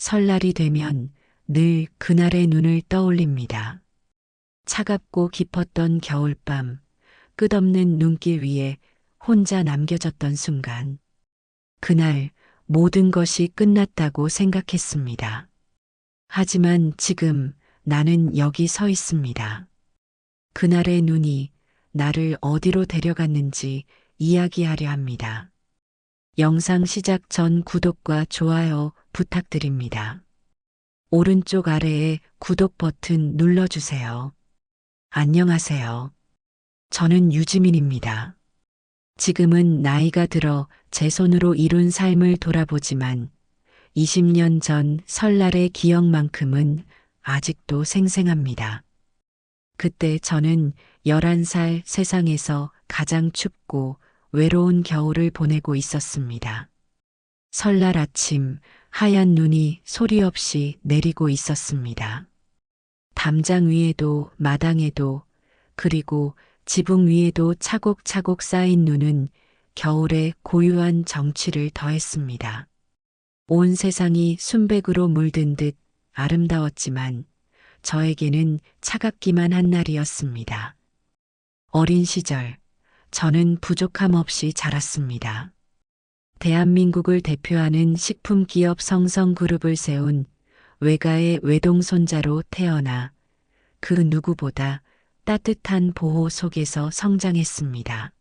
설날이 되면 늘 그날의 눈을 떠올립니다. 차갑고 깊었던 겨울밤, 끝없는 눈길 위에 혼자 남겨졌던 순간. 그날 모든 것이 끝났다고 생각했습니다. 하지만 지금 나는 여기 서 있습니다. 그날의 눈이 나를 어디로 데려갔는지 이야기하려 합니다. 영상 시작 전 구독과 좋아요 부탁드립니다. 오른쪽 아래에 구독 버튼 눌러주세요. 안녕하세요. 저는 유지민입니다. 지금은 나이가 들어 제 손으로 이룬 삶을 돌아보지만 20년 전 설날의 기억만큼은 아직도 생생합니다. 그때 저는 11살 세상에서 가장 춥고 외로운 겨울을 보내고 있었습니다. 설날 아침 하얀 눈이 소리 없이 내리고 있었습니다. 담장 위에도 마당에도 그리고 지붕 위에도 차곡차곡 쌓인 눈은 겨울의 고유한 정취를 더했습니다. 온 세상이 순백으로 물든 듯 아름다웠지만 저에게는 차갑기만 한 날이었습니다. 어린 시절, 저는 부족함 없이 자랐습니다. 대한민국을 대표하는 식품기업 성성그룹을 세운 외가의 외동손자로 태어나 그 누구보다 따뜻한 보호 속에서 성장했습니다.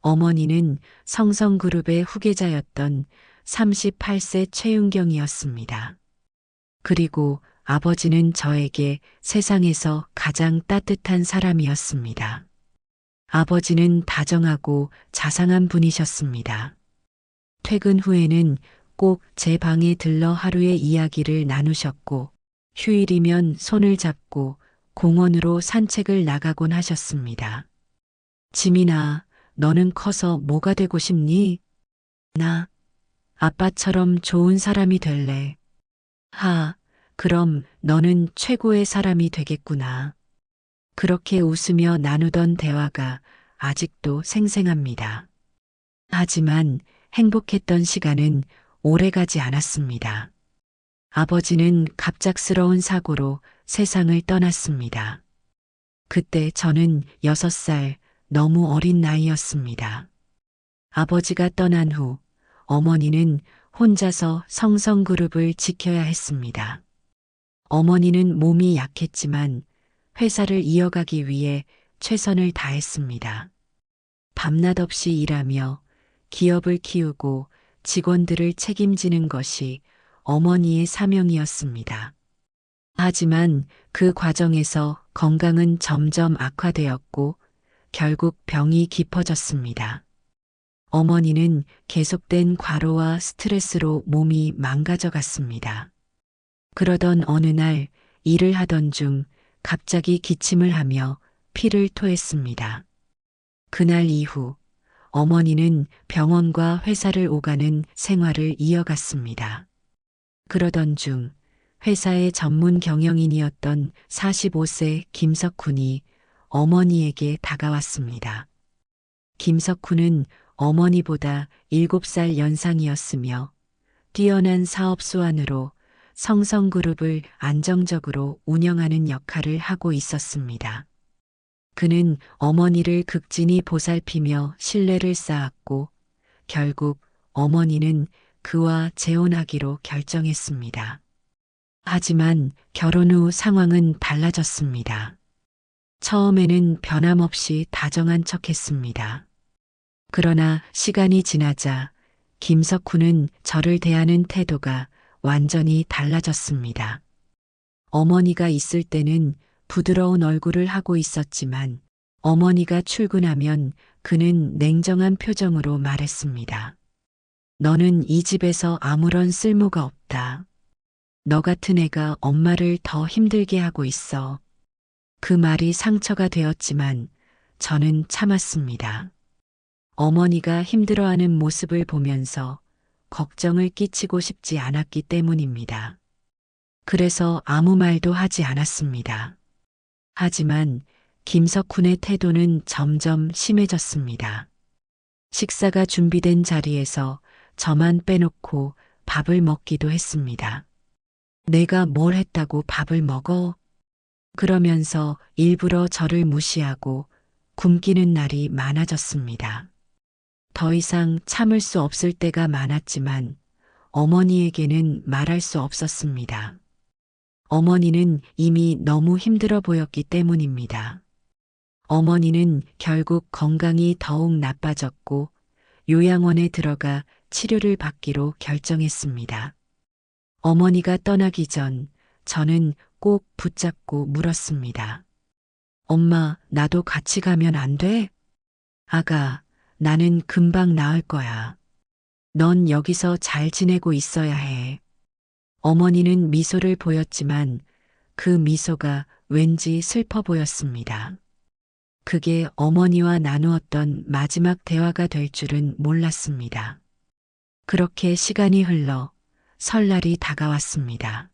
어머니는 성성그룹의 후계자였던 38세 최윤경이었습니다. 그리고 아버지는 저에게 세상에서 가장 따뜻한 사람이었습니다. 아버지는 다정하고 자상한 분이셨습니다. 퇴근 후에는 꼭 제 방에 들러 하루의 이야기를 나누셨고, 휴일이면 손을 잡고 공원으로 산책을 나가곤 하셨습니다. 지민아, 너는 커서 뭐가 되고 싶니? 나 아빠처럼 좋은 사람이 될래. 그럼 너는 최고의 사람이 되겠구나. 그렇게 웃으며 나누던 대화가 아직도 생생합니다. 하지만 행복했던 시간은 오래가지 않았습니다. 아버지는 갑작스러운 사고로 세상을 떠났습니다. 그때 저는 6살, 너무 어린 나이였습니다. 아버지가 떠난 후 어머니는 혼자서 성성그룹을 지켜야 했습니다. 어머니는 몸이 약했지만 회사를 이어가기 위해 최선을 다했습니다. 밤낮 없이 일하며 기업을 키우고 직원들을 책임지는 것이 어머니의 사명이었습니다. 하지만 그 과정에서 건강은 점점 악화되었고 결국 병이 깊어졌습니다. 어머니는 계속된 과로와 스트레스로 몸이 망가져 갔습니다. 그러던 어느 날 일을 하던 중 갑자기 기침을 하며 피를 토했습니다. 그날 이후 어머니는 병원과 회사를 오가는 생활을 이어갔습니다. 그러던 중 회사의 전문 경영인이었던 45세 김석훈이 어머니에게 다가왔습니다. 김석훈은 어머니보다 7살 연상이었으며 뛰어난 사업 수완으로 성성그룹을 안정적으로 운영하는 역할을 하고 있었습니다. 그는 어머니를 극진히 보살피며 신뢰를 쌓았고 결국 어머니는 그와 재혼하기로 결정했습니다. 하지만 결혼 후 상황은 달라졌습니다. 처음에는 변함없이 다정한 척했습니다. 그러나 시간이 지나자 김석훈은 저를 대하는 태도가 완전히 달라졌습니다. 어머니가 있을 때는 부드러운 얼굴을 하고 있었지만 어머니가 출근하면 그는 냉정한 표정으로 말했습니다. 너는 이 집에서 아무런 쓸모가 없다. 너 같은 애가 엄마를 더 힘들게 하고 있어. 그 말이 상처가 되었지만 저는 참았습니다. 어머니가 힘들어하는 모습을 보면서 걱정을 끼치고 싶지 않았기 때문입니다. 그래서 아무 말도 하지 않았습니다. 하지만 김석훈의 태도는 점점 심해졌습니다. 식사가 준비된 자리에서 저만 빼놓고 밥을 먹기도 했습니다. 내가 뭘 했다고 밥을 먹어? 그러면서 일부러 저를 무시하고 굶기는 날이 많아졌습니다. 더 이상 참을 수 없을 때가 많았지만 어머니에게는 말할 수 없었습니다. 어머니는 이미 너무 힘들어 보였기 때문입니다. 어머니는 결국 건강이 더욱 나빠졌고 요양원에 들어가 치료를 받기로 결정했습니다. 어머니가 떠나기 전 저는 꼭 붙잡고 물었습니다. 엄마, 나도 같이 가면 안 돼? 아가, 나는 금방 나을 거야. 넌 여기서 잘 지내고 있어야 해. 어머니는 미소를 보였지만 그 미소가 왠지 슬퍼 보였습니다. 그게 어머니와 나누었던 마지막 대화가 될 줄은 몰랐습니다. 그렇게 시간이 흘러 설날이 다가왔습니다.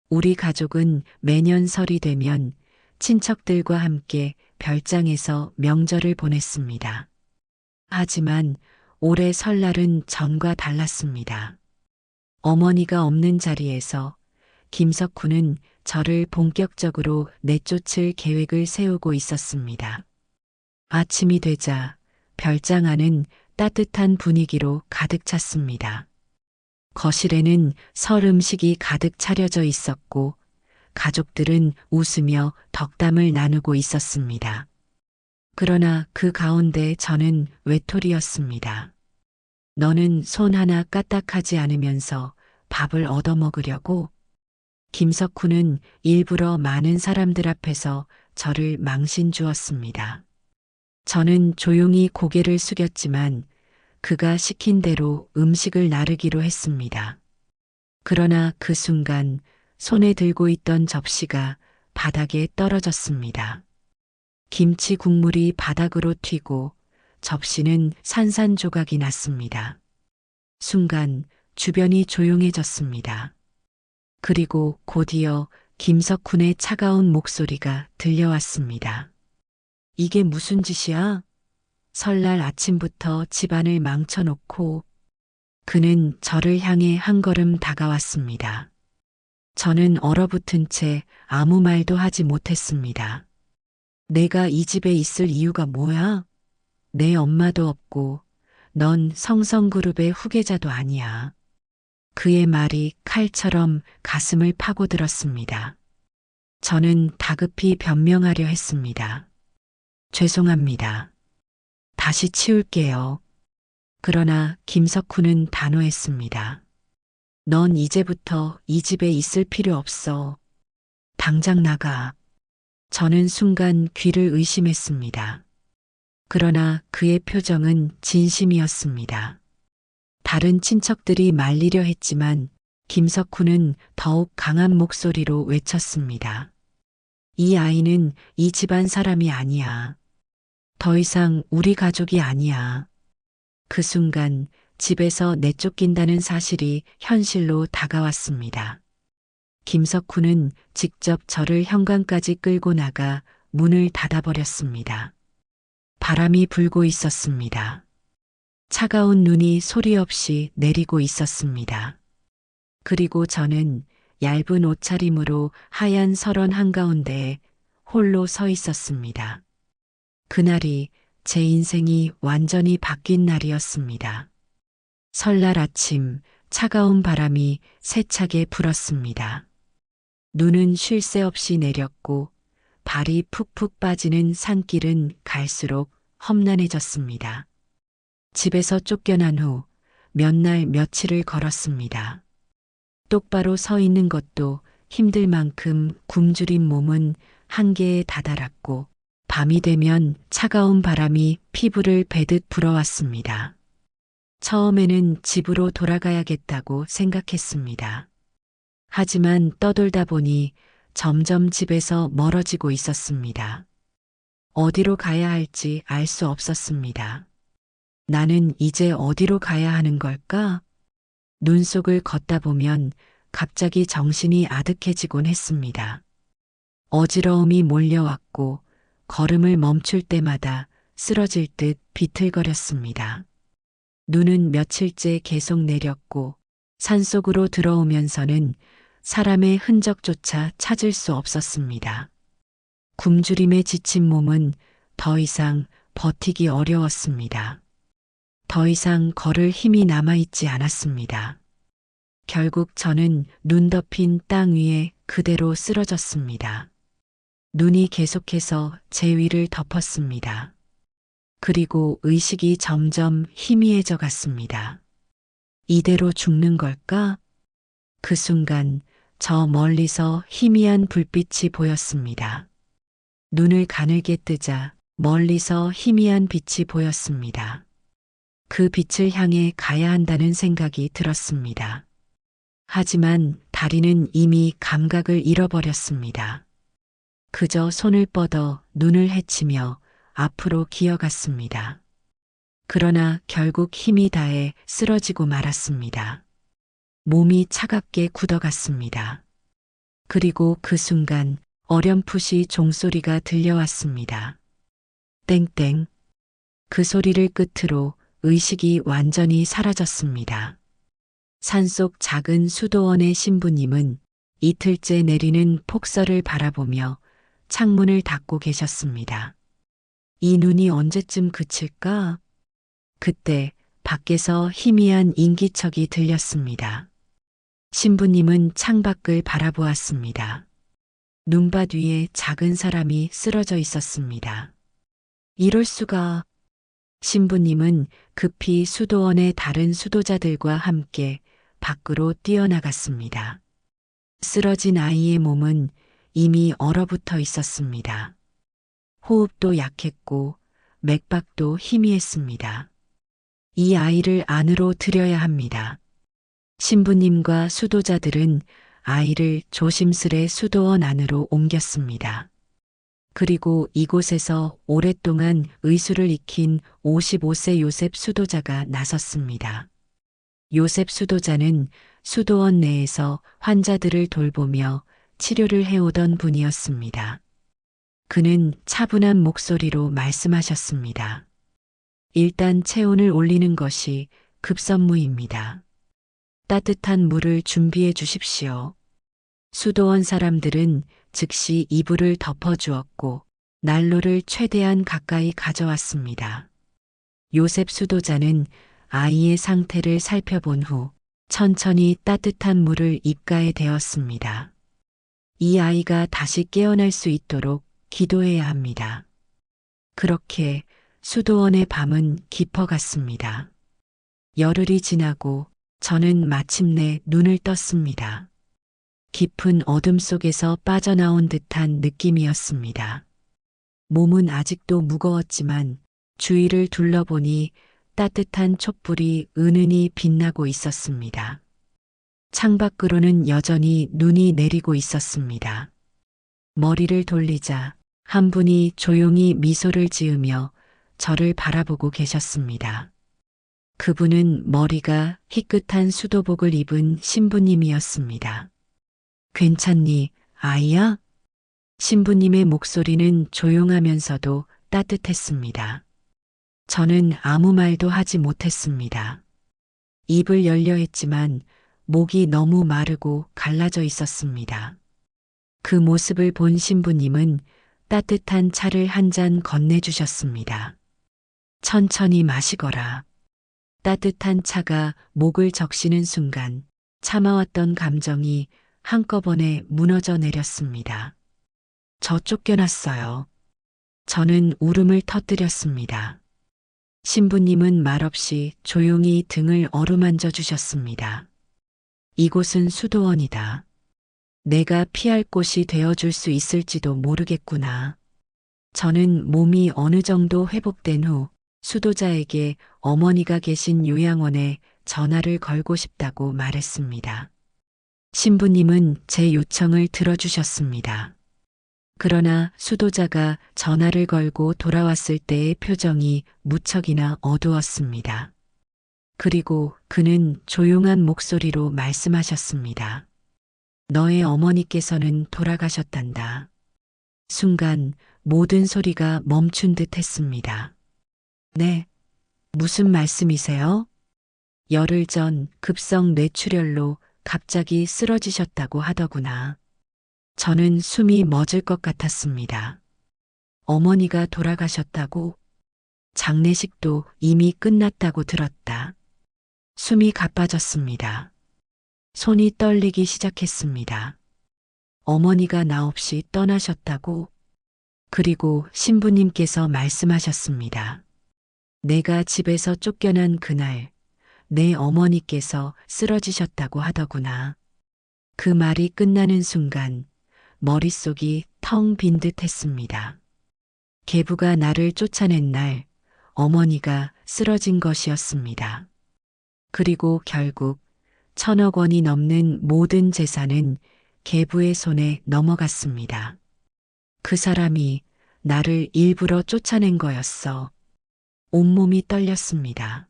우리 가족은 매년 설이 되면 친척들과 함께 별장에서 명절을 보냈습니다. 하지만 올해 설날은 전과 달랐습니다. 어머니가 없는 자리에서 김석훈은 저를 본격적으로 내쫓을 계획을 세우고 있었습니다. 아침이 되자 별장 안은 따뜻한 분위기로 가득 찼습니다. 거실에는 설 음식이 가득 차려져 있었고 가족들은 웃으며 덕담을 나누고 있었습니다. 그러나 그 가운데 저는 외톨이였습니다. 너는 손 하나 까딱하지 않으면서 밥을 얻어먹으려고? 김석훈은 일부러 많은 사람들 앞에서 저를 망신 주었습니다. 저는 조용히 고개를 숙였지만 그가 시킨 대로 음식을 나르기로 했습니다. 그러나 그 순간 손에 들고 있던 접시가 바닥에 떨어졌습니다. 김치 국물이 바닥으로 튀고 접시는 산산조각이 났습니다. 순간 주변이 조용해졌습니다. 그리고 곧이어 김석훈의 차가운 목소리가 들려왔습니다. 이게 무슨 짓이야? 설날 아침부터 집안을 망쳐놓고 그는 저를 향해 한 걸음 다가왔습니다. 저는 얼어붙은 채 아무 말도 하지 못했습니다. 내가 이 집에 있을 이유가 뭐야? 내 엄마도 없고 넌 성성그룹의 후계자도 아니야. 그의 말이 칼처럼 가슴을 파고들었습니다. 저는 다급히 변명하려 했습니다. 죄송합니다. 다시 치울게요. 그러나 김석훈은 단호했습니다. 넌 이제부터 이 집에 있을 필요 없어. 당장 나가. 저는 순간 귀를 의심했습니다. 그러나 그의 표정은 진심이었습니다. 다른 친척들이 말리려 했지만 김석훈은 더욱 강한 목소리로 외쳤습니다. 이 아이는 이 집안 사람이 아니야. 더 이상 우리 가족이 아니야. 그 순간 집에서 내쫓긴다는 사실이 현실로 다가왔습니다. 김석훈은 직접 저를 현관까지 끌고 나가 문을 닫아버렸습니다. 바람이 불고 있었습니다. 차가운 눈이 소리 없이 내리고 있었습니다. 그리고 저는 얇은 옷차림으로 하얀 설원 한가운데에 홀로 서 있었습니다. 그날이 제 인생이 완전히 바뀐 날이었습니다. 설날 아침 차가운 바람이 세차게 불었습니다. 눈은 쉴 새 없이 내렸고 발이 푹푹 빠지는 산길은 갈수록 험난해졌습니다. 집에서 쫓겨난 후 몇 날 며칠을 걸었습니다. 똑바로 서 있는 것도 힘들 만큼 굶주린 몸은 한계에 다다랐고 밤이 되면 차가운 바람이 피부를 베듯 불어왔습니다. 처음에는 집으로 돌아가야겠다고 생각했습니다. 하지만 떠돌다 보니 점점 집에서 멀어지고 있었습니다. 어디로 가야 할지 알 수 없었습니다. 나는 이제 어디로 가야 하는 걸까? 눈 속을 걷다 보면 갑자기 정신이 아득해지곤 했습니다. 어지러움이 몰려왔고 걸음을 멈출 때마다 쓰러질 듯 비틀거렸습니다. 눈은 며칠째 계속 내렸고 산속으로 들어오면서는 사람의 흔적조차 찾을 수 없었습니다. 굶주림에 지친 몸은 더 이상 버티기 어려웠습니다. 더 이상 걸을 힘이 남아있지 않았습니다. 결국 저는 눈 덮인 땅 위에 그대로 쓰러졌습니다. 눈이 계속해서 제 위를 덮었습니다. 그리고 의식이 점점 희미해져 갔습니다. 이대로 죽는 걸까? 그 순간 저 멀리서 희미한 불빛이 보였습니다. 눈을 가늘게 뜨자 멀리서 희미한 빛이 보였습니다. 그 빛을 향해 가야 한다는 생각이 들었습니다. 하지만 다리는 이미 감각을 잃어버렸습니다. 그저 손을 뻗어 눈을 헤치며 앞으로 기어갔습니다. 그러나 결국 힘이 다해 쓰러지고 말았습니다. 몸이 차갑게 굳어갔습니다. 그리고 그 순간 어렴풋이 종소리가 들려왔습니다. 땡땡. 그 소리를 끝으로 의식이 완전히 사라졌습니다. 산속 작은 수도원의 신부님은 이틀째 내리는 폭설을 바라보며 창문을 닫고 계셨습니다. 이 눈이 언제쯤 그칠까? 그때 밖에서 희미한 인기척이 들렸습니다. 신부님은 창밖을 바라보았습니다. 눈밭 위에 작은 사람이 쓰러져 있었습니다. 이럴 수가. 신부님은 급히 수도원의 다른 수도자들과 함께 밖으로 뛰어나갔습니다. 쓰러진 아이의 몸은 이미 얼어붙어 있었습니다. 호흡도 약했고 맥박도 희미했습니다. 이 아이를 안으로 들여야 합니다. 신부님과 수도자들은 아이를 조심스레 수도원 안으로 옮겼습니다. 그리고 이곳에서 오랫동안 의술을 익힌 55세 요셉 수도자가 나섰습니다. 요셉 수도자는 수도원 내에서 환자들을 돌보며 치료를 해오던 분이었습니다. 그는 차분한 목소리로 말씀하셨습니다. 일단 체온을 올리는 것이 급선무입니다. 따뜻한 물을 준비해 주십시오. 수도원 사람들은 즉시 이불을 덮어주었고 난로를 최대한 가까이 가져왔습니다. 요셉 수도자는 아이의 상태를 살펴본 후 천천히 따뜻한 물을 입가에 대었습니다. 이 아이가 다시 깨어날 수 있도록 기도해야 합니다. 그렇게 수도원의 밤은 깊어갔습니다. 열흘이 지나고 저는 마침내 눈을 떴습니다. 깊은 어둠 속에서 빠져나온 듯한 느낌이었습니다. 몸은 아직도 무거웠지만 주위를 둘러보니 따뜻한 촛불이 은은히 빛나고 있었습니다. 창밖으로는 여전히 눈이 내리고 있었습니다. 머리를 돌리자 한 분이 조용히 미소를 지으며 저를 바라보고 계셨습니다. 그분은 머리가 희끗한 수도복을 입은 신부님이었습니다. 괜찮니, 아이야? 신부님의 목소리는 조용하면서도 따뜻했습니다. 저는 아무 말도 하지 못했습니다. 입을 열려 했지만 목이 너무 마르고 갈라져 있었습니다. 그 모습을 본 신부님은 따뜻한 차를 한 잔 건네주셨습니다. 천천히 마시거라. 따뜻한 차가 목을 적시는 순간 참아왔던 감정이 한꺼번에 무너져 내렸습니다. 저 쫓겨났어요. 저는 울음을 터뜨렸습니다. 신부님은 말없이 조용히 등을 어루만져 주셨습니다. 이곳은 수도원이다. 내가 피할 곳이 되어줄 수 있을지도 모르겠구나. 저는 몸이 어느 정도 회복된 후 수도자에게 어머니가 계신 요양원에 전화를 걸고 싶다고 말했습니다. 신부님은 제 요청을 들어주셨습니다. 그러나 수도자가 전화를 걸고 돌아왔을 때의 표정이 무척이나 어두웠습니다. 그리고 그는 조용한 목소리로 말씀하셨습니다. 너의 어머니께서는 돌아가셨단다. 순간 모든 소리가 멈춘 듯 했습니다. 네, 무슨 말씀이세요? 열흘 전 급성 뇌출혈로 갑자기 쓰러지셨다고 하더구나. 저는 숨이 멎을 것 같았습니다. 어머니가 돌아가셨다고? 장례식도 이미 끝났다고 들었다. 숨이 가빠졌습니다. 손이 떨리기 시작했습니다. 어머니가 나 없이 떠나셨다고? 그리고 신부님께서 말씀하셨습니다. 내가 집에서 쫓겨난 그날 내 어머니께서 쓰러지셨다고 하더구나. 그 말이 끝나는 순간 머릿속이 텅 빈 듯 했습니다. 계부가 나를 쫓아낸 날 어머니가 쓰러진 것이었습니다. 그리고 결국 1,000억 원이 넘는 모든 재산은 계부의 손에 넘어갔습니다. 그 사람이 나를 일부러 쫓아낸 거였어. 온몸이 떨렸습니다.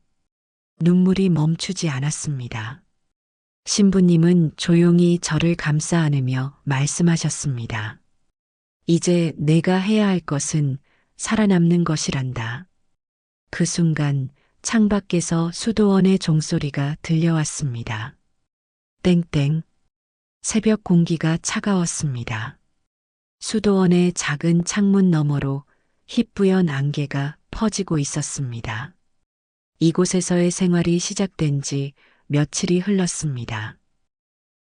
눈물이 멈추지 않았습니다. 신부님은 조용히 저를 감싸 안으며 말씀하셨습니다. 이제 내가 해야 할 것은 살아남는 것이란다. 그 순간 창밖에서 수도원의 종소리가 들려왔습니다. 땡땡. 새벽 공기가 차가웠습니다. 수도원의 작은 창문 너머로 희뿌연 안개가 퍼지고 있었습니다. 이곳에서의 생활이 시작된 지 며칠이 흘렀습니다.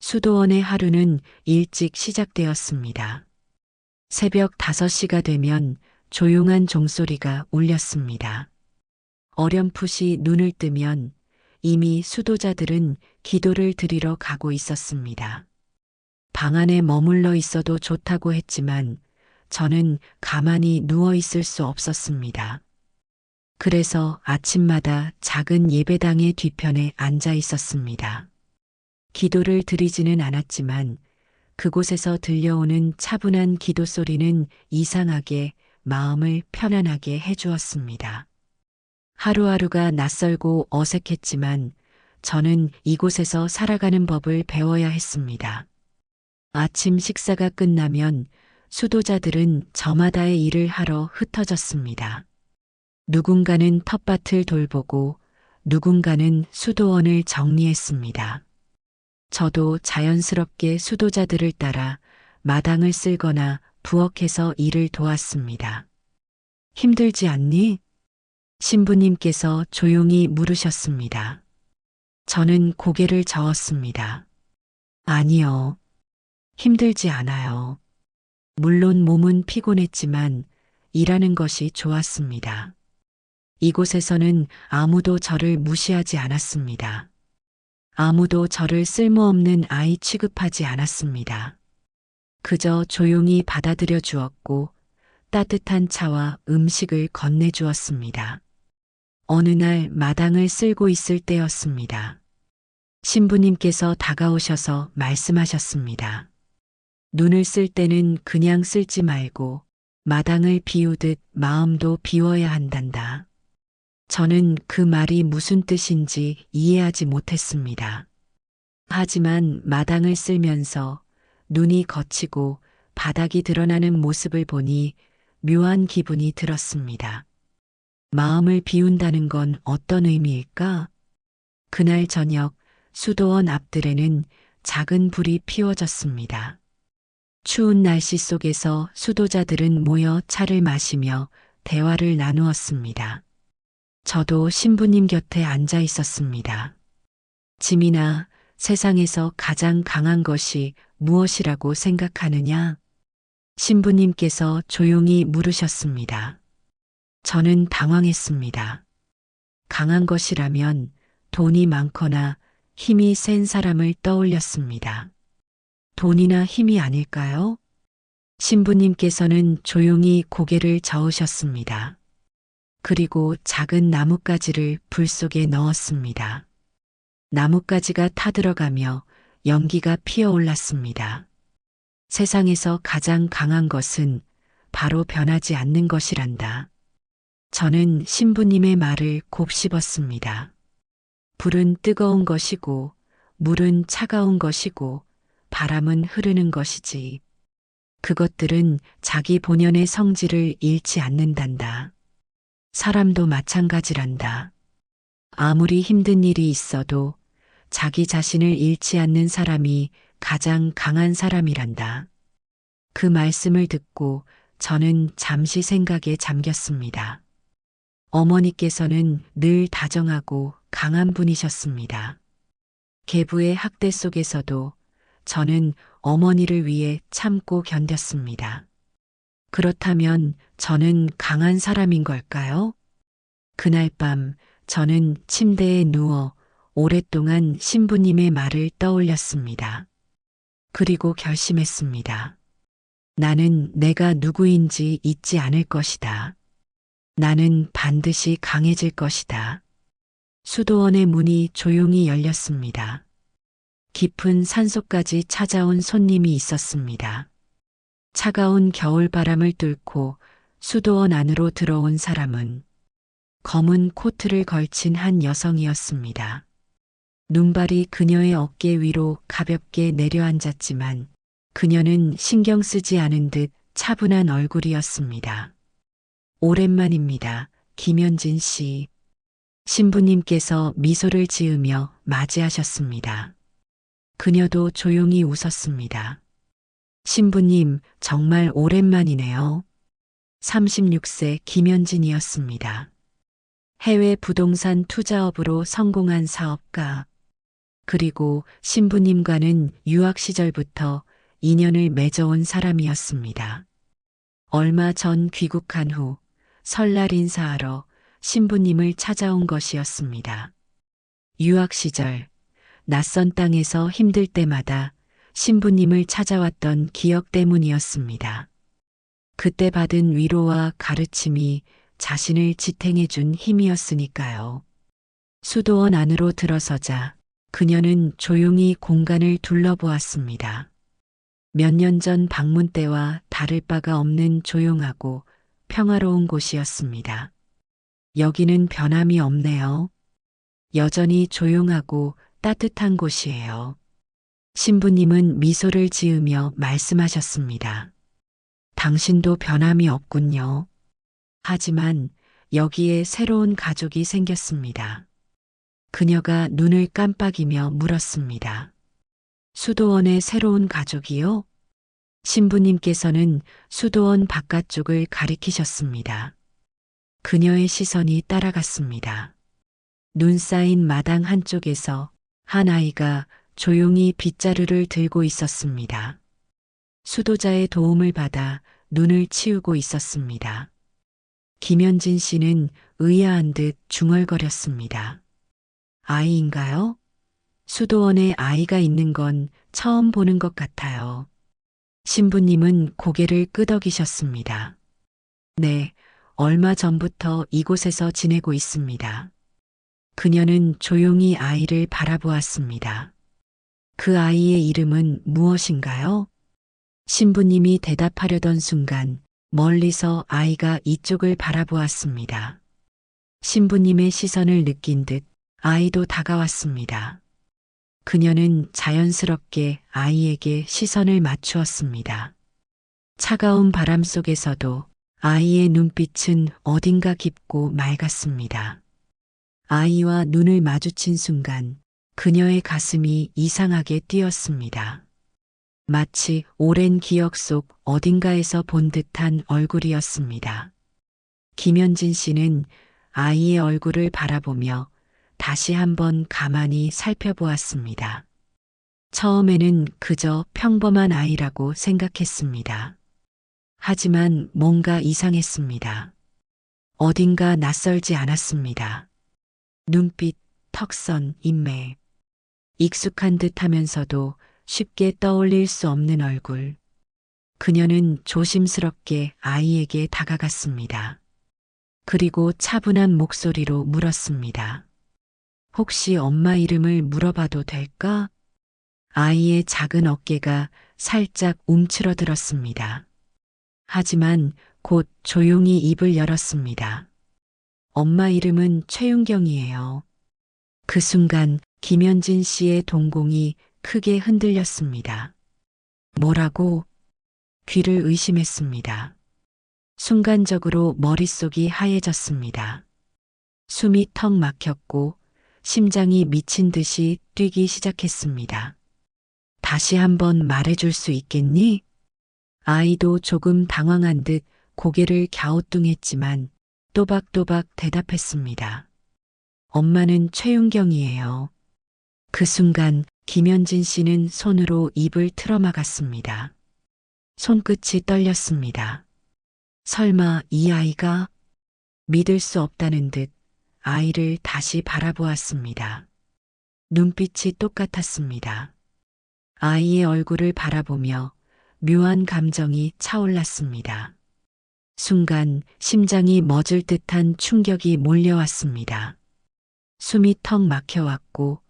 수도원의 하루는 일찍 시작되었습니다. 새벽 5시가 되면 조용한 종소리가 울렸습니다. 어렴풋이 눈을 뜨면 이미 수도자들은 기도를 드리러 가고 있었습니다. 방 안에 머물러 있어도 좋다고 했지만 저는 가만히 누워 있을 수 없었습니다. 그래서 아침마다 작은 예배당의 뒤편에 앉아 있었습니다. 기도를 드리지는 않았지만 그곳에서 들려오는 차분한 기도 소리는 이상하게 마음을 편안하게 해주었습니다. 하루하루가 낯설고 어색했지만 저는 이곳에서 살아가는 법을 배워야 했습니다. 아침 식사가 끝나면 수도자들은 저마다의 일을 하러 흩어졌습니다. 누군가는 텃밭을 돌보고 누군가는 수도원을 정리했습니다. 저도 자연스럽게 수도자들을 따라 마당을 쓸거나 부엌에서 일을 도왔습니다. 힘들지 않니? 신부님께서 조용히 물으셨습니다. 저는 고개를 저었습니다. 아니요. 힘들지 않아요. 물론 몸은 피곤했지만 일하는 것이 좋았습니다. 이곳에서는 아무도 저를 무시하지 않았습니다. 아무도 저를 쓸모없는 아이 취급하지 않았습니다. 그저 조용히 받아들여 주었고 따뜻한 차와 음식을 건네주었습니다. 어느 날 마당을 쓸고 있을 때였습니다. 신부님께서 다가오셔서 말씀하셨습니다. 눈을 쓸 때는 그냥 쓸지 말고 마당을 비우듯 마음도 비워야 한단다. 저는 그 말이 무슨 뜻인지 이해하지 못했습니다. 하지만 마당을 쓸면서 눈이 거치고 바닥이 드러나는 모습을 보니 묘한 기분이 들었습니다. 마음을 비운다는 건 어떤 의미일까? 그날 저녁 수도원 앞들에는 작은 불이 피워졌습니다. 추운 날씨 속에서 수도자들은 모여 차를 마시며 대화를 나누었습니다. 저도 신부님 곁에 앉아 있었습니다. 지민아, 세상에서 가장 강한 것이 무엇이라고 생각하느냐? 신부님께서 조용히 물으셨습니다. 저는 당황했습니다. 강한 것이라면 돈이 많거나 힘이 센 사람을 떠올렸습니다. 돈이나 힘이 아닐까요? 신부님께서는 조용히 고개를 저으셨습니다. 그리고 작은 나뭇가지를 불 속에 넣었습니다. 나뭇가지가 타들어가며 연기가 피어올랐습니다. 세상에서 가장 강한 것은 바로 변하지 않는 것이란다. 저는 신부님의 말을 곱씹었습니다. 불은 뜨거운 것이고, 물은 차가운 것이고, 바람은 흐르는 것이지. 그것들은 자기 본연의 성질을 잃지 않는단다. 사람도 마찬가지란다. 아무리 힘든 일이 있어도 자기 자신을 잃지 않는 사람이 가장 강한 사람이란다. 그 말씀을 듣고 저는 잠시 생각에 잠겼습니다. 어머니께서는 늘 다정하고 강한 분이셨습니다. 계부의 학대 속에서도 저는 어머니를 위해 참고 견뎠습니다. 그렇다면 저는 강한 사람인 걸까요? 그날 밤 저는 침대에 누워 오랫동안 신부님의 말을 떠올렸습니다. 그리고 결심했습니다. 나는 내가 누구인지 잊지 않을 것이다. 나는 반드시 강해질 것이다. 수도원의 문이 조용히 열렸습니다. 깊은 산속까지 찾아온 손님이 있었습니다. 차가운 겨울바람을 뚫고 수도원 안으로 들어온 사람은 검은 코트를 걸친 한 여성이었습니다. 눈발이 그녀의 어깨 위로 가볍게 내려앉았지만 그녀는 신경 쓰지 않은 듯 차분한 얼굴이었습니다. 오랜만입니다. 김현진 씨. 신부님께서 미소를 지으며 맞이하셨습니다. 그녀도 조용히 웃었습니다. 신부님, 정말 오랜만이네요. 36세 김현진이었습니다. 해외 부동산 투자업으로 성공한 사업가. 그리고 신부님과는 유학 시절부터 인연을 맺어온 사람이었습니다. 얼마 전 귀국한 후 설날 인사하러 신부님을 찾아온 것이었습니다. 유학 시절 낯선 땅에서 힘들 때마다 신부님을 찾아왔던 기억 때문이었습니다. 그때 받은 위로와 가르침이 자신을 지탱해 준 힘이었으니까요. 수도원 안으로 들어서자 그녀는 조용히 공간을 둘러보았습니다. 몇 년 전 방문 때와 다를 바가 없는 조용하고 평화로운 곳이었습니다. 여기는 변함이 없네요. 여전히 조용하고 따뜻한 곳이에요. 신부님은 미소를 지으며 말씀하셨습니다. 당신도 변함이 없군요. 하지만 여기에 새로운 가족이 생겼습니다. 그녀가 눈을 깜빡이며 물었습니다. 수도원의 새로운 가족이요? 신부님께서는 수도원 바깥쪽을 가리키셨습니다. 그녀의 시선이 따라갔습니다. 눈 쌓인 마당 한쪽에서 한 아이가 조용히 빗자루를 들고 있었습니다. 수도자의 도움을 받아 눈을 치우고 있었습니다. 김현진 씨는 의아한 듯 중얼거렸습니다. 아이인가요? 수도원에 아이가 있는 건 처음 보는 것 같아요. 신부님은 고개를 끄덕이셨습니다. 네, 얼마 전부터 이곳에서 지내고 있습니다. 그녀는 조용히 아이를 바라보았습니다. 그 아이의 이름은 무엇인가요? 신부님이 대답하려던 순간 멀리서 아이가 이쪽을 바라보았습니다. 신부님의 시선을 느낀 듯 아이도 다가왔습니다. 그녀는 자연스럽게 아이에게 시선을 맞추었습니다. 차가운 바람 속에서도 아이의 눈빛은 어딘가 깊고 맑았습니다. 아이와 눈을 마주친 순간 그녀의 가슴이 이상하게 뛰었습니다. 마치 오랜 기억 속 어딘가에서 본 듯한 얼굴이었습니다. 김현진 씨는 아이의 얼굴을 바라보며 다시 한번 가만히 살펴보았습니다. 처음에는 그저 평범한 아이라고 생각했습니다. 하지만 뭔가 이상했습니다. 어딘가 낯설지 않았습니다. 눈빛, 턱선, 인매. 익숙한 듯 하면서도 쉽게 떠올릴 수 없는 얼굴. 그녀는 조심스럽게 아이에게 다가갔습니다. 그리고 차분한 목소리로 물었습니다. 혹시 엄마 이름을 물어봐도 될까? 아이의 작은 어깨가 살짝 움츠러들었습니다. 하지만 곧 조용히 입을 열었습니다. 엄마 이름은 최윤경이에요. 그 순간 김현진 씨의 동공이 크게 흔들렸습니다. 뭐라고? 귀를 의심했습니다. 순간적으로 머릿속이 하얘졌습니다. 숨이 턱 막혔고 심장이 미친 듯이 뛰기 시작했습니다. 다시 한번 말해줄 수 있겠니? 아이도 조금 당황한 듯 고개를 갸우뚱했지만 또박또박 대답했습니다. 엄마는 최윤경이에요. 그 순간 김현진 씨는 손으로 입을 틀어막았습니다. 손끝이 떨렸습니다. 설마 이 아이가? 믿을 수 없다는 듯 아이를 다시 바라보았습니다. 눈빛이 똑같았습니다. 아이의 얼굴을 바라보며 묘한 감정이 차올랐습니다. 순간 심장이 멎을 듯한 충격이 몰려왔습니다. 숨이 턱 막혀왔고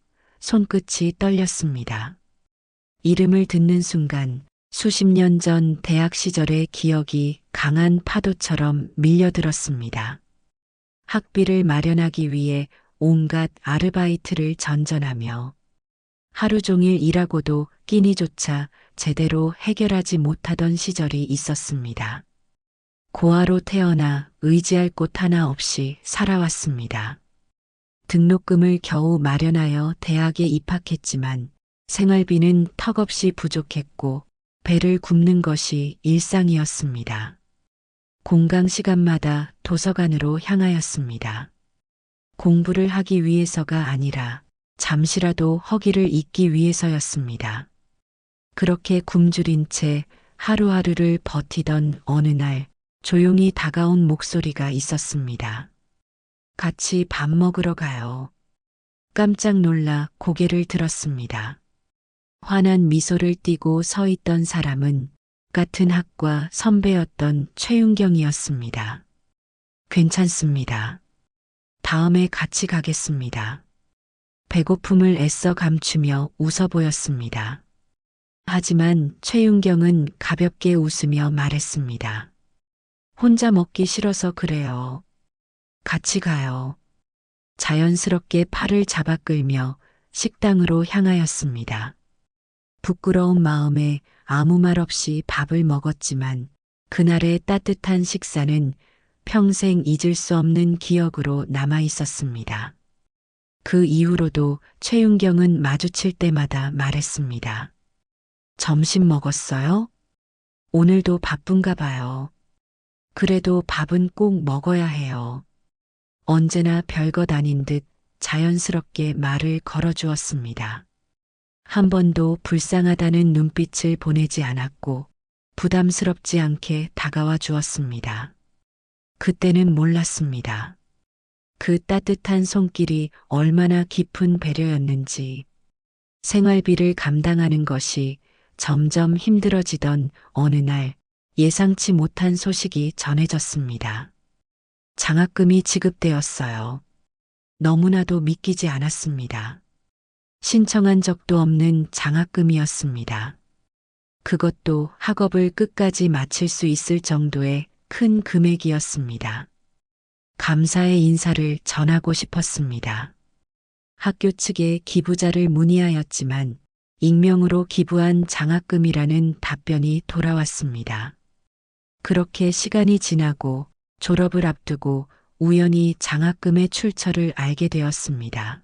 손끝이 떨렸습니다. 이름을 듣는 순간 수십 년 전 대학 시절의 기억이 강한 파도처럼 밀려들었습니다. 학비를 마련하기 위해 온갖 아르바이트를 전전하며 하루 종일 일하고도 끼니조차 제대로 해결하지 못하던 시절이 있었습니다. 고아로 태어나 의지할 곳 하나 없이 살아왔습니다. 등록금을 겨우 마련하여 대학에 입학했지만 생활비는 턱없이 부족했고 배를 굽는 것이 일상이었습니다. 공강 시간마다 도서관으로 향하였습니다. 공부를 하기 위해서가 아니라 잠시라도 허기를 잊기 위해서였습니다. 그렇게 굶주린 채 하루하루를 버티던 어느 날 조용히 다가온 목소리가 있었습니다. 같이 밥 먹으러 가요. 깜짝 놀라 고개를 들었습니다. 환한 미소를 띠고 서 있던 사람은 같은 학과 선배였던 최윤경이었습니다. 괜찮습니다. 다음에 같이 가겠습니다. 배고픔을 애써 감추며 웃어 보였습니다. 하지만 최윤경은 가볍게 웃으며 말했습니다. 혼자 먹기 싫어서 그래요. 같이 가요. 자연스럽게 팔을 잡아 끌며 식당으로 향하였습니다. 부끄러운 마음에 아무 말 없이 밥을 먹었지만 그날의 따뜻한 식사는 평생 잊을 수 없는 기억으로 남아 있었습니다. 그 이후로도 최윤경은 마주칠 때마다 말했습니다. 점심 먹었어요? 오늘도 바쁜가 봐요. 그래도 밥은 꼭 먹어야 해요. 언제나 별것 아닌 듯 자연스럽게 말을 걸어주었습니다. 한 번도 불쌍하다는 눈빛을 보내지 않았고 부담스럽지 않게 다가와 주었습니다. 그때는 몰랐습니다. 그 따뜻한 손길이 얼마나 깊은 배려였는지, 생활비를 감당하는 것이 점점 힘들어지던 어느 날 예상치 못한 소식이 전해졌습니다. 장학금이 지급되었어요. 너무나도 믿기지 않았습니다. 신청한 적도 없는 장학금이었습니다. 그것도 학업을 끝까지 마칠 수 있을 정도의 큰 금액이었습니다. 감사의 인사를 전하고 싶었습니다. 학교 측에 기부자를 문의하였지만 익명으로 기부한 장학금이라는 답변이 돌아왔습니다. 그렇게 시간이 지나고 졸업을 앞두고 우연히 장학금의 출처를 알게 되었습니다.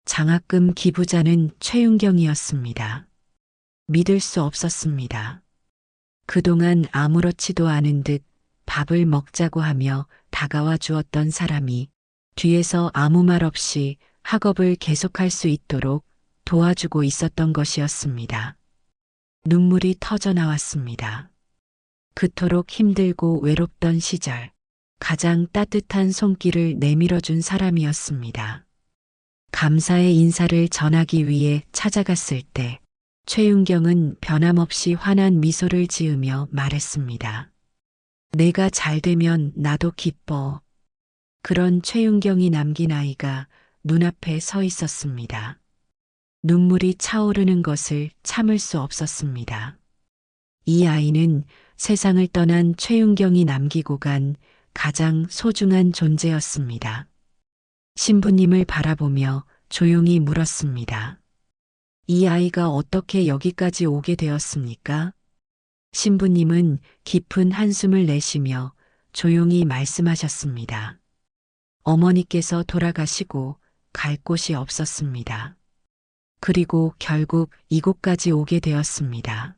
장학금 기부자는 최윤경이었습니다. 믿을 수 없었습니다. 그동안 아무렇지도 않은 듯 밥을 먹자고 하며 다가와 주었던 사람이 뒤에서 아무 말 없이 학업을 계속할 수 있도록 도와주고 있었던 것이었습니다. 눈물이 터져 나왔습니다. 그토록 힘들고 외롭던 시절 가장 따뜻한 손길을 내밀어준 사람이었습니다. 감사의 인사를 전하기 위해 찾아갔을 때 최윤경은 변함없이 환한 미소를 지으며 말했습니다. 내가 잘 되면 나도 기뻐. 그런 최윤경이 남긴 아이가 눈앞에 서 있었습니다. 눈물이 차오르는 것을 참을 수 없었습니다. 이 아이는 세상을 떠난 최윤경이 남기고 간 가장 소중한 존재였습니다. 신부님을 바라보며 조용히 물었습니다. 이 아이가 어떻게 여기까지 오게 되었습니까? 신부님은 깊은 한숨을 내쉬며 조용히 말씀하셨습니다. 어머니께서 돌아가시고 갈 곳이 없었습니다. 그리고 결국 이곳까지 오게 되었습니다.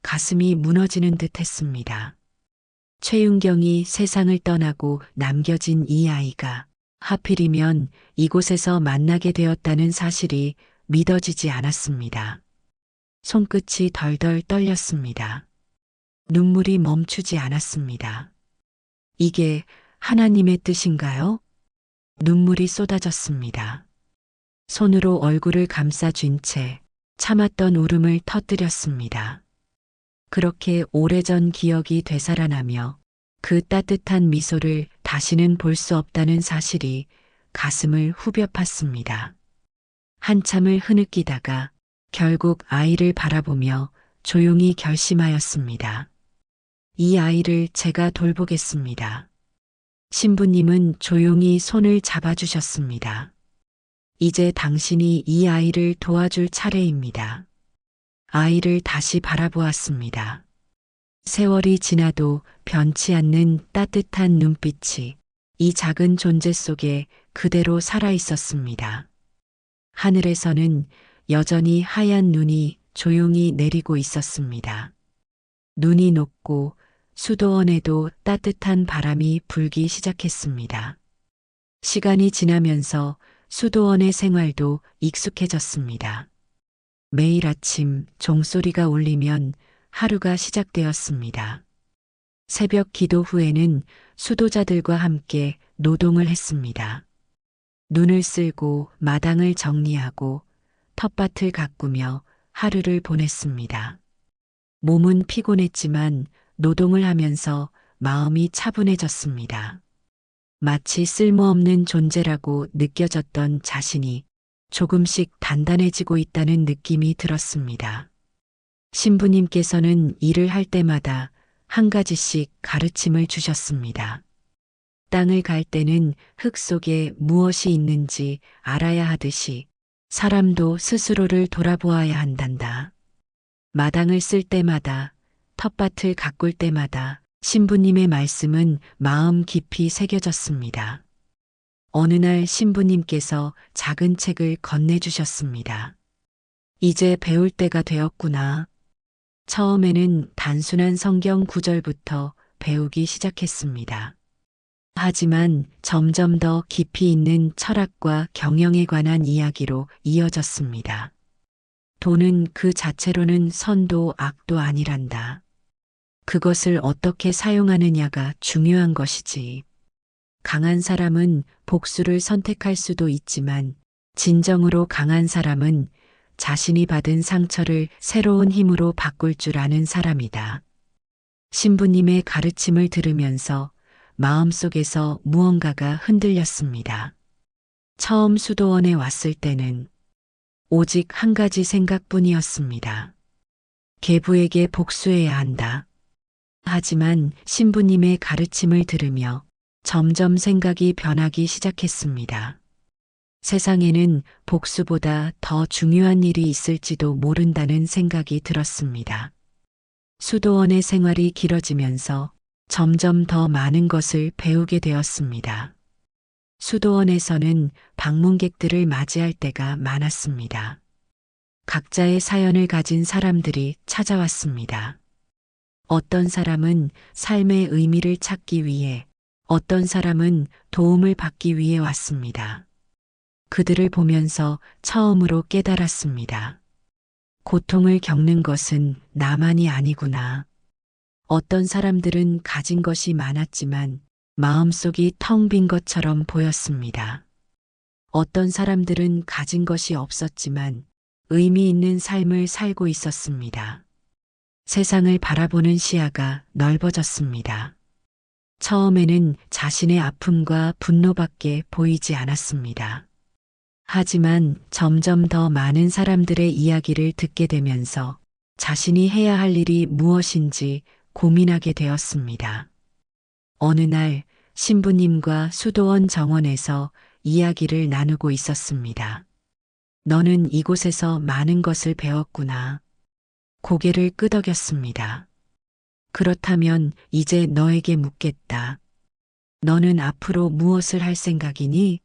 가슴이 무너지는 듯 했습니다. 최윤경이 세상을 떠나고 남겨진 이 아이가 하필이면 이곳에서 만나게 되었다는 사실이 믿어지지 않았습니다. 손끝이 덜덜 떨렸습니다. 눈물이 멈추지 않았습니다. 이게 하나님의 뜻인가요? 눈물이 쏟아졌습니다. 손으로 얼굴을 감싸쥔 채 참았던 울음을 터뜨렸습니다. 그렇게 오래전 기억이 되살아나며 그 따뜻한 미소를 다시는 볼 수 없다는 사실이 가슴을 후벼 팠습니다. 한참을 흐느끼다가 결국 아이를 바라보며 조용히 결심하였습니다. 이 아이를 제가 돌보겠습니다. 신부님은 조용히 손을 잡아주셨습니다. 이제 당신이 이 아이를 도와줄 차례입니다. 아이를 다시 바라보았습니다. 세월이 지나도 변치 않는 따뜻한 눈빛이 이 작은 존재 속에 그대로 살아 있었습니다. 하늘에서는 여전히 하얀 눈이 조용히 내리고 있었습니다. 눈이 녹고 수도원에도 따뜻한 바람이 불기 시작했습니다. 시간이 지나면서 수도원의 생활도 익숙해졌습니다. 매일 아침 종소리가 울리면 하루가 시작되었습니다. 새벽 기도 후에는 수도자들과 함께 노동을 했습니다. 눈을 쓸고 마당을 정리하고 텃밭을 가꾸며 하루를 보냈습니다. 몸은 피곤했지만 노동을 하면서 마음이 차분해졌습니다. 마치 쓸모없는 존재라고 느껴졌던 자신이 조금씩 단단해지고 있다는 느낌이 들었습니다. 신부님께서는 일을 할 때마다 한 가지씩 가르침을 주셨습니다. 땅을 갈 때는 흙 속에 무엇이 있는지 알아야 하듯이 사람도 스스로를 돌아보아야 한단다. 마당을 쓸 때마다, 텃밭을 가꿀 때마다 신부님의 말씀은 마음 깊이 새겨졌습니다. 어느 날 신부님께서 작은 책을 건네주셨습니다. 이제 배울 때가 되었구나. 처음에는 단순한 성경 구절부터 배우기 시작했습니다. 하지만 점점 더 깊이 있는 철학과 경영에 관한 이야기로 이어졌습니다. 돈은 그 자체로는 선도 악도 아니란다. 그것을 어떻게 사용하느냐가 중요한 것이지. 강한 사람은 복수를 선택할 수도 있지만 진정으로 강한 사람은 자신이 받은 상처를 새로운 힘으로 바꿀 줄 아는 사람이다. 신부님의 가르침을 들으면서 마음속에서 무언가가 흔들렸습니다. 처음 수도원에 왔을 때는 오직 한 가지 생각뿐이었습니다. 계부에게 복수해야 한다. 하지만 신부님의 가르침을 들으며 점점 생각이 변하기 시작했습니다. 세상에는 복수보다 더 중요한 일이 있을지도 모른다는 생각이 들었습니다. 수도원의 생활이 길어지면서 점점 더 많은 것을 배우게 되었습니다. 수도원에서는 방문객들을 맞이할 때가 많았습니다. 각자의 사연을 가진 사람들이 찾아왔습니다. 어떤 사람은 삶의 의미를 찾기 위해, 어떤 사람은 도움을 받기 위해 왔습니다. 그들을 보면서 처음으로 깨달았습니다. 고통을 겪는 것은 나만이 아니구나. 어떤 사람들은 가진 것이 많았지만 마음속이 텅 빈 것처럼 보였습니다. 어떤 사람들은 가진 것이 없었지만 의미 있는 삶을 살고 있었습니다. 세상을 바라보는 시야가 넓어졌습니다. 처음에는 자신의 아픔과 분노밖에 보이지 않았습니다. 하지만 점점 더 많은 사람들의 이야기를 듣게 되면서 자신이 해야 할 일이 무엇인지 고민하게 되었습니다. 어느 날 신부님과 수도원 정원에서 이야기를 나누고 있었습니다. 너는 이곳에서 많은 것을 배웠구나. 고개를 끄덕였습니다. 그렇다면 이제 너에게 묻겠다. 너는 앞으로 무엇을 할 생각이니?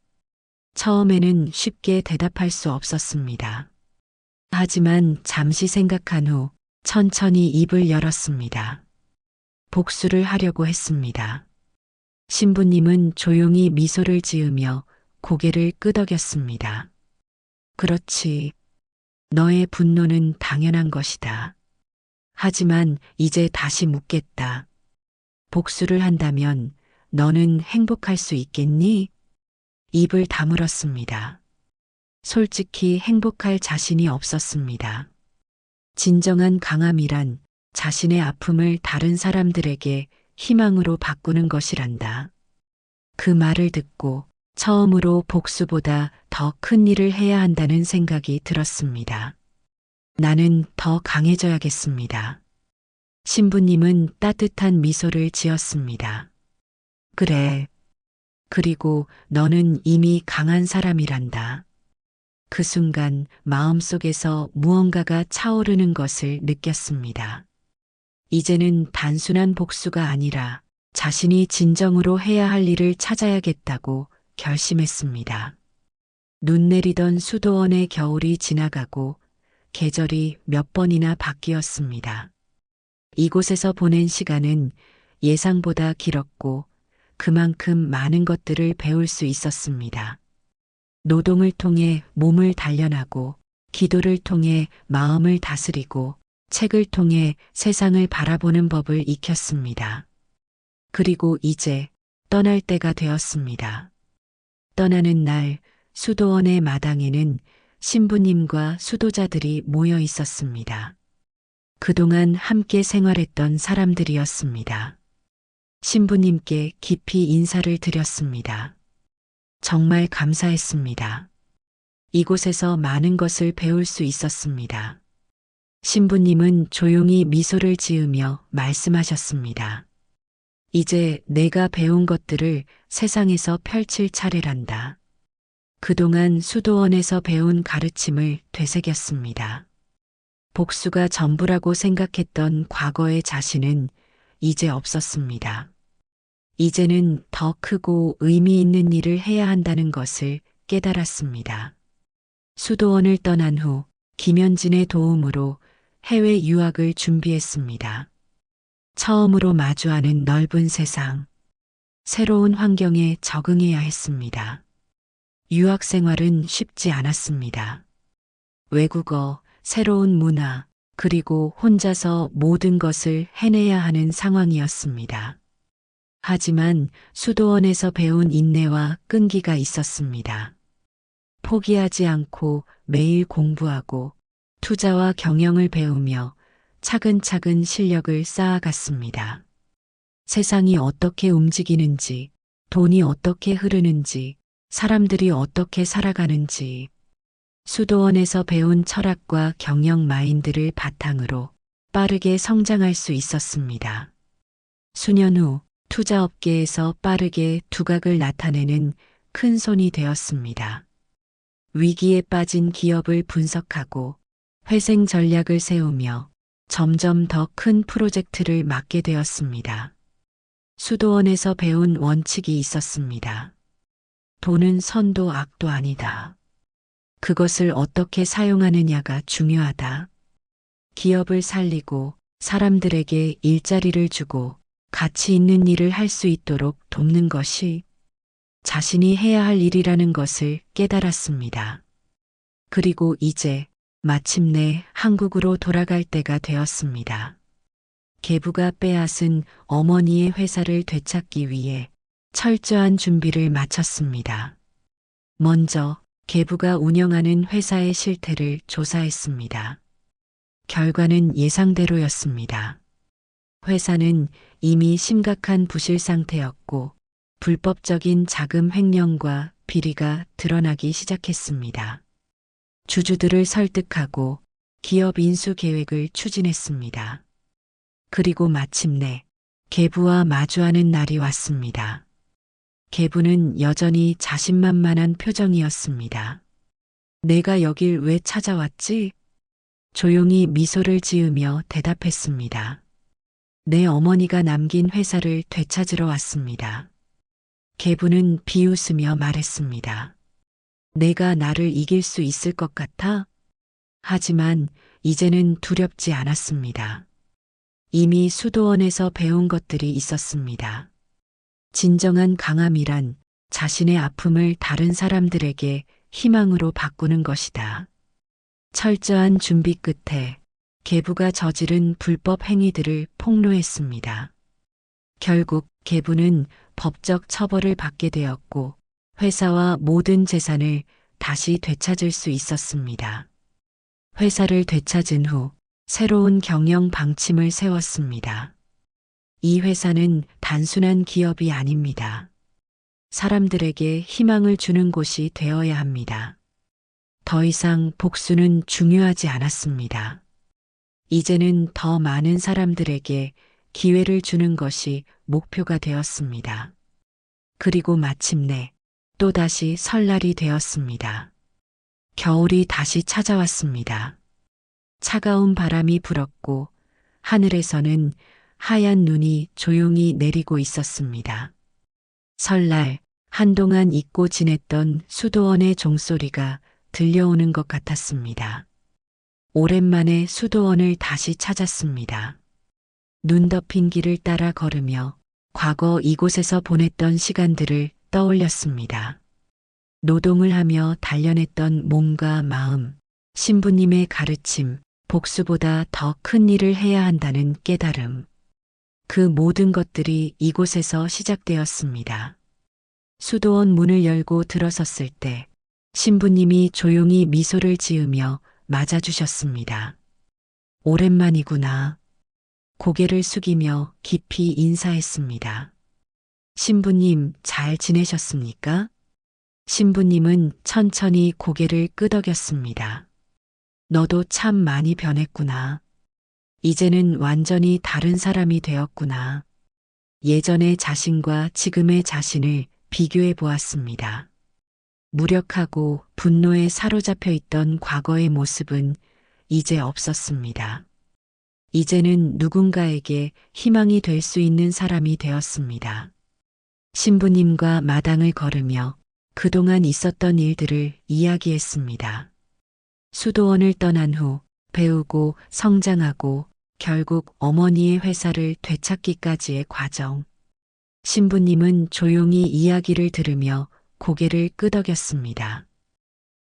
처음에는 쉽게 대답할 수 없었습니다. 하지만 잠시 생각한 후 천천히 입을 열었습니다. 복수를 하려고 했습니다. 신부님은 조용히 미소를 지으며 고개를 끄덕였습니다. 그렇지. 너의 분노는 당연한 것이다. 하지만 이제 다시 묻겠다. 복수를 한다면 너는 행복할 수 있겠니? 입을 다물었습니다. 솔직히 행복할 자신이 없었습니다. 진정한 강함이란 자신의 아픔을 다른 사람들에게 희망으로 바꾸는 것이란다. 그 말을 듣고 처음으로 복수보다 더 큰 일을 해야 한다는 생각이 들었습니다. 나는 더 강해져야겠습니다. 신부님은 따뜻한 미소를 지었습니다. 그래. 그리고 너는 이미 강한 사람이란다. 그 순간 마음속에서 무언가가 차오르는 것을 느꼈습니다. 이제는 단순한 복수가 아니라 자신이 진정으로 해야 할 일을 찾아야겠다고 결심했습니다. 눈 내리던 수도원의 겨울이 지나가고 계절이 몇 번이나 바뀌었습니다. 이곳에서 보낸 시간은 예상보다 길었고 그만큼 많은 것들을 배울 수 있었습니다. 노동을 통해 몸을 단련하고 기도를 통해 마음을 다스리고 책을 통해 세상을 바라보는 법을 익혔습니다. 그리고 이제 떠날 때가 되었습니다. 떠나는 날 수도원의 마당에는 신부님과 수도자들이 모여 있었습니다. 그동안 함께 생활했던 사람들이었습니다. 신부님께 깊이 인사를 드렸습니다. 정말 감사했습니다. 이곳에서 많은 것을 배울 수 있었습니다. 신부님은 조용히 미소를 지으며 말씀하셨습니다. 이제 내가 배운 것들을 세상에서 펼칠 차례란다. 그동안 수도원에서 배운 가르침을 되새겼습니다. 복수가 전부라고 생각했던 과거의 자신은 이제 없었습니다. 이제는 더 크고 의미 있는 일을 해야 한다는 것을 깨달았습니다. 수도원을 떠난 후 김현진의 도움으로 해외 유학을 준비했습니다. 처음으로 마주하는 넓은 세상, 새로운 환경에 적응해야 했습니다. 유학 생활은 쉽지 않았습니다. 외국어, 새로운 문화, 그리고 혼자서 모든 것을 해내야 하는 상황이었습니다. 하지만 수도원에서 배운 인내와 끈기가 있었습니다. 포기하지 않고 매일 공부하고 투자와 경영을 배우며 차근차근 실력을 쌓아갔습니다. 세상이 어떻게 움직이는지, 돈이 어떻게 흐르는지, 사람들이 어떻게 살아가는지, 수도원에서 배운 철학과 경영 마인드를 바탕으로 빠르게 성장할 수 있었습니다. 수년 후 투자업계에서 빠르게 두각을 나타내는 큰 손이 되었습니다. 위기에 빠진 기업을 분석하고 회생 전략을 세우며 점점 더 큰 프로젝트를 맡게 되었습니다. 수도원에서 배운 원칙이 있었습니다. 돈은 선도 악도 아니다. 그것을 어떻게 사용하느냐가 중요하다. 기업을 살리고 사람들에게 일자리를 주고 가치 있는 일을 할 수 있도록 돕는 것이 자신이 해야 할 일이라는 것을 깨달았습니다. 그리고 이제 마침내 한국으로 돌아갈 때가 되었습니다. 계부가 빼앗은 어머니의 회사를 되찾기 위해 철저한 준비를 마쳤습니다. 먼저 계부가 운영하는 회사의 실태를 조사했습니다. 결과는 예상대로였습니다. 회사는 이미 심각한 부실 상태였고 불법적인 자금 횡령과 비리가 드러나기 시작했습니다. 주주들을 설득하고 기업 인수 계획을 추진했습니다. 그리고 마침내 계부와 마주하는 날이 왔습니다. 계부는 여전히 자신만만한 표정이었습니다. 내가 여길 왜 찾아왔지? 조용히 미소를 지으며 대답했습니다. 내 어머니가 남긴 회사를 되찾으러 왔습니다. 계부는 비웃으며 말했습니다. 내가 나를 이길 수 있을 것 같아? 하지만 이제는 두렵지 않았습니다. 이미 수도원에서 배운 것들이 있었습니다. 진정한 강함이란 자신의 아픔을 다른 사람들에게 희망으로 바꾸는 것이다. 철저한 준비 끝에 계부가 저지른 불법 행위들을 폭로했습니다. 결국 계부는 법적 처벌을 받게 되었고 회사와 모든 재산을 다시 되찾을 수 있었습니다. 회사를 되찾은 후 새로운 경영 방침을 세웠습니다. 이 회사는 단순한 기업이 아닙니다. 사람들에게 희망을 주는 곳이 되어야 합니다. 더 이상 복수는 중요하지 않았습니다. 이제는 더 많은 사람들에게 기회를 주는 것이 목표가 되었습니다. 그리고 마침내 또다시 설날이 되었습니다. 겨울이 다시 찾아왔습니다. 차가운 바람이 불었고 하늘에서는 하얀 눈이 조용히 내리고 있었습니다. 설날, 한동안 잊고 지냈던 수도원의 종소리가 들려오는 것 같았습니다. 오랜만에 수도원을 다시 찾았습니다. 눈 덮인 길을 따라 걸으며 과거 이곳에서 보냈던 시간들을 떠올렸습니다. 노동을 하며 단련했던 몸과 마음, 신부님의 가르침, 복수보다 더 큰 일을 해야 한다는 깨달음. 그 모든 것들이 이곳에서 시작되었습니다. 수도원 문을 열고 들어섰을 때 신부님이 조용히 미소를 지으며 맞아주셨습니다. 오랜만이구나. 고개를 숙이며 깊이 인사했습니다. 신부님 잘 지내셨습니까? 신부님은 천천히 고개를 끄덕였습니다. 너도 참 많이 변했구나. 이제는 완전히 다른 사람이 되었구나. 예전의 자신과 지금의 자신을 비교해 보았습니다. 무력하고 분노에 사로잡혀 있던 과거의 모습은 이제 없었습니다. 이제는 누군가에게 희망이 될 수 있는 사람이 되었습니다. 신부님과 마당을 걸으며 그동안 있었던 일들을 이야기했습니다. 수도원을 떠난 후 배우고 성장하고 결국 어머니의 회사를 되찾기까지의 과정. 신부님은 조용히 이야기를 들으며 고개를 끄덕였습니다.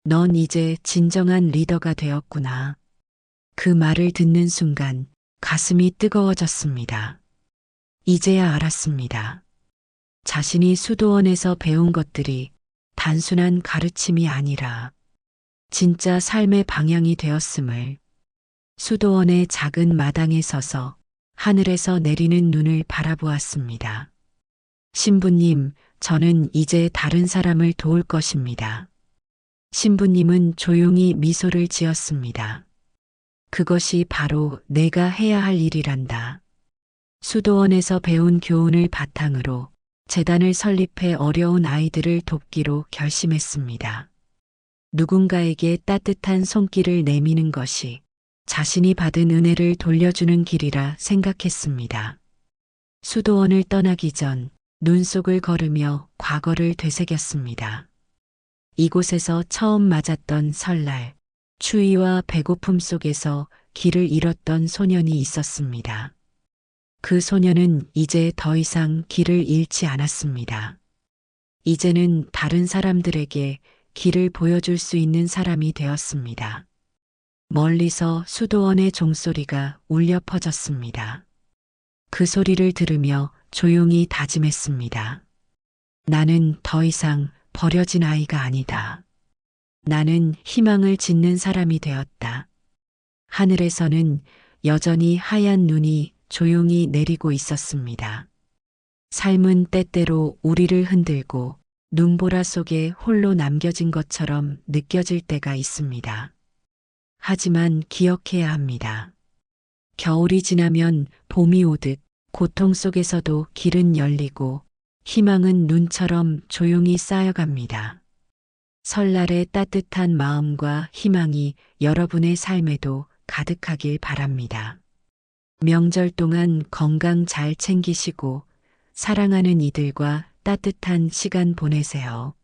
넌 이제 진정한 리더가 되었구나. 그 말을 듣는 순간 가슴이 뜨거워졌습니다. 이제야 알았습니다. 자신이 수도원에서 배운 것들이 단순한 가르침이 아니라 진짜 삶의 방향이 되었음을. 수도원의 작은 마당에 서서 하늘에서 내리는 눈을 바라보았습니다. 신부님, 저는 이제 다른 사람을 도울 것입니다. 신부님은 조용히 미소를 지었습니다. 그것이 바로 내가 해야 할 일이란다. 수도원에서 배운 교훈을 바탕으로 재단을 설립해 어려운 아이들을 돕기로 결심했습니다. 누군가에게 따뜻한 손길을 내미는 것이 자신이 받은 은혜를 돌려주는 길이라 생각했습니다. 수도원을 떠나기 전 눈 속을 걸으며 과거를 되새겼습니다. 이곳에서 처음 맞았던 설날, 추위와 배고픔 속에서 길을 잃었던 소년이 있었습니다. 그 소년은 이제 더 이상 길을 잃지 않았습니다. 이제는 다른 사람들에게 길을 보여줄 수 있는 사람이 되었습니다. 멀리서 수도원의 종소리가 울려 퍼졌습니다. 그 소리를 들으며 조용히 다짐했습니다. 나는 더 이상 버려진 아이가 아니다. 나는 희망을 짓는 사람이 되었다. 하늘에서는 여전히 하얀 눈이 조용히 내리고 있었습니다. 삶은 때때로 우리를 흔들고 눈보라 속에 홀로 남겨진 것처럼 느껴질 때가 있습니다. 하지만 기억해야 합니다. 겨울이 지나면 봄이 오듯 고통 속에서도 길은 열리고 희망은 눈처럼 조용히 쌓여갑니다. 설날의 따뜻한 마음과 희망이 여러분의 삶에도 가득하길 바랍니다. 명절 동안 건강 잘 챙기시고 사랑하는 이들과 따뜻한 시간 보내세요.